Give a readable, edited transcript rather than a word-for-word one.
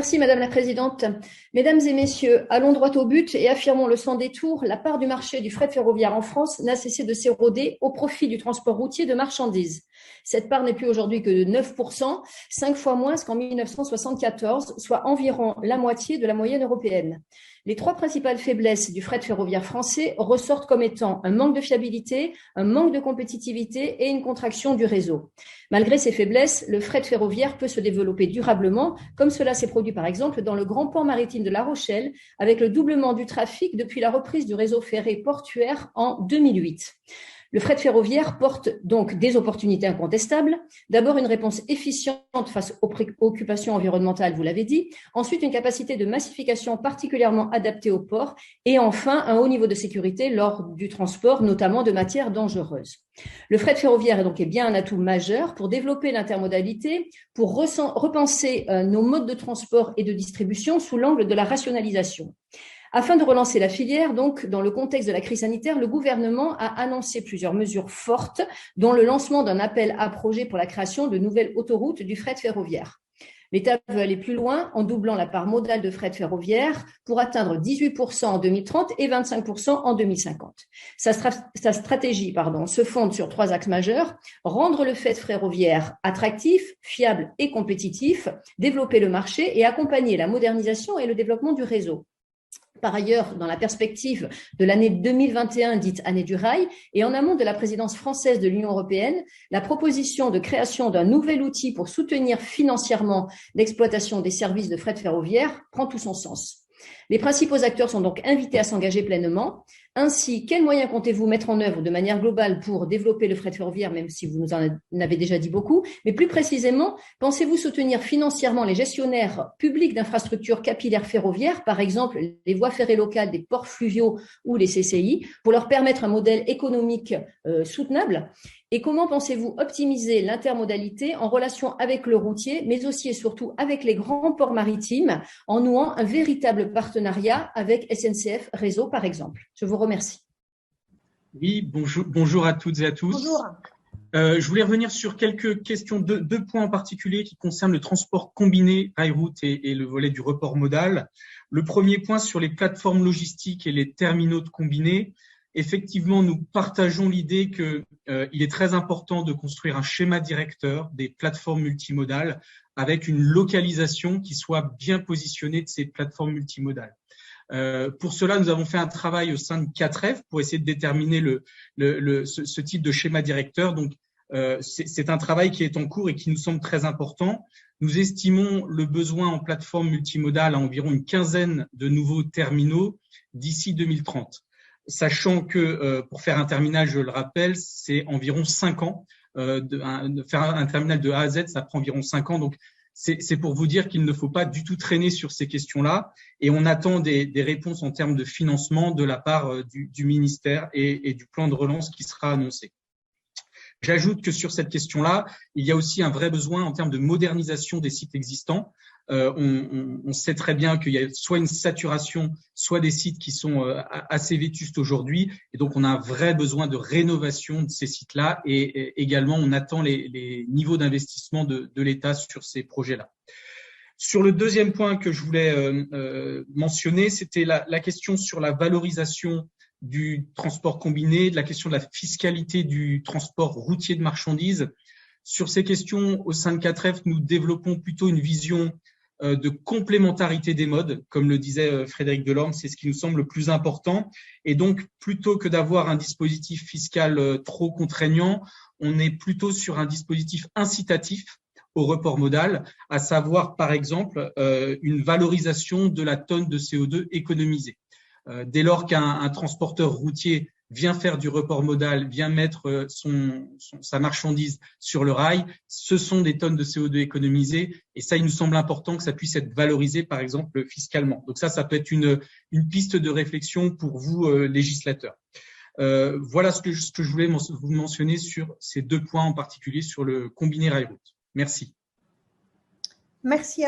Merci Madame la Présidente. Mesdames et Messieurs, allons droit au but et affirmons le sans détour, la part du marché du fret ferroviaire en France n'a cessé de s'éroder au profit du transport routier de marchandises. Cette part n'est plus aujourd'hui que de 9%, 5 fois moins qu'en 1974, soit environ la moitié de la moyenne européenne. Les trois principales faiblesses du fret ferroviaire français ressortent comme étant un manque de fiabilité, un manque de compétitivité et une contraction du réseau. Malgré ces faiblesses, le fret ferroviaire peut se développer durablement, comme cela s'est produit par exemple dans le grand port maritime de La Rochelle, avec le doublement du trafic depuis la reprise du réseau ferré portuaire en 2008. Le fret ferroviaire porte donc des opportunités incontestables. D'abord, une réponse efficiente face aux préoccupations environnementales, vous l'avez dit. Ensuite, une capacité de massification particulièrement adaptée au port. Et enfin, un haut niveau de sécurité lors du transport, notamment de matières dangereuses. Le fret ferroviaire est donc bien un atout majeur pour développer l'intermodalité, pour repenser nos modes de transport et de distribution sous l'angle de la rationalisation. Afin de relancer la filière, donc, dans le contexte de la crise sanitaire, le gouvernement a annoncé plusieurs mesures fortes, dont le lancement d'un appel à projets pour la création de nouvelles autoroutes du fret ferroviaire. L'État veut aller plus loin en doublant la part modale de fret ferroviaire pour atteindre 18% en 2030 et 25% en 2050. Sa stratégie se fonde sur trois axes majeurs: rendre le fret ferroviaire attractif, fiable et compétitif, développer le marché et accompagner la modernisation et le développement du réseau. Par ailleurs, dans la perspective de l'année 2021, dite année du rail, et en amont de la présidence française de l'Union européenne, la proposition de création d'un nouvel outil pour soutenir financièrement l'exploitation des services de fret ferroviaire prend tout son sens. Les principaux acteurs sont donc invités à s'engager pleinement. Ainsi, quels moyens comptez-vous mettre en œuvre de manière globale pour développer le fret ferroviaire, même si vous nous en avez déjà dit beaucoup, mais plus précisément, pensez-vous soutenir financièrement les gestionnaires publics d'infrastructures capillaires ferroviaires, par exemple les voies ferrées locales des ports fluviaux ou les CCI, pour leur permettre un modèle économique soutenable? Et comment pensez-vous optimiser l'intermodalité en relation avec le routier, mais aussi et surtout avec les grands ports maritimes, en nouant un véritable partenariat avec SNCF Réseau, par exemple? Je vous remercie. Oui, bonjour à toutes et à tous. Bonjour. Je voulais revenir sur quelques questions, deux points en particulier qui concernent le transport combiné rail-route et le volet du report modal. Le premier point sur les plateformes logistiques et les terminaux de combinés. Effectivement, nous partageons l'idée qu'il est très important de construire un schéma directeur des plateformes multimodales avec une localisation qui soit bien positionnée de ces plateformes multimodales. Pour cela, nous avons fait un travail au sein de 4F pour essayer de déterminer ce type de schéma directeur. Donc, c'est un travail qui est en cours et qui nous semble très important. Nous estimons le besoin en plateforme multimodale à environ une quinzaine de nouveaux terminaux d'ici 2030. Sachant que pour faire un terminal, je le rappelle, c'est environ 5 ans. Faire un terminal de A à Z, ça prend environ 5 ans. Donc, c'est pour vous dire qu'il ne faut pas du tout traîner sur ces questions-là. Et on attend des réponses en termes de financement de la part du ministère et du plan de relance qui sera annoncé. J'ajoute que sur cette question-là, il y a aussi un vrai besoin en termes de modernisation des sites existants. On sait très bien qu'il y a soit une saturation, soit des sites qui sont assez vétustes aujourd'hui. Et donc, on a un vrai besoin de rénovation de ces sites-là. Et également, on attend les niveaux d'investissement de l'État sur ces projets-là. Sur le deuxième point que je voulais mentionner, c'était la question sur la valorisation du transport combiné, de la question de la fiscalité du transport routier de marchandises. Sur ces questions, au sein de 4F, nous développons plutôt une vision de complémentarité des modes, comme le disait Frédéric Delorme, c'est ce qui nous semble le plus important. Et donc, plutôt que d'avoir un dispositif fiscal trop contraignant, on est plutôt sur un dispositif incitatif au report modal, à savoir, par exemple, une valorisation de la tonne de CO2 économisée. Dès lors qu'un transporteur routier vient faire du report modal, vient mettre sa marchandise sur le rail, ce sont des tonnes de CO2 économisées et ça, il nous semble important que ça puisse être valorisé, par exemple, fiscalement. Donc ça peut être une piste de réflexion pour vous, législateurs. Voilà ce que je voulais vous mentionner sur ces deux points en particulier sur le combiné rail-route. Merci. Merci.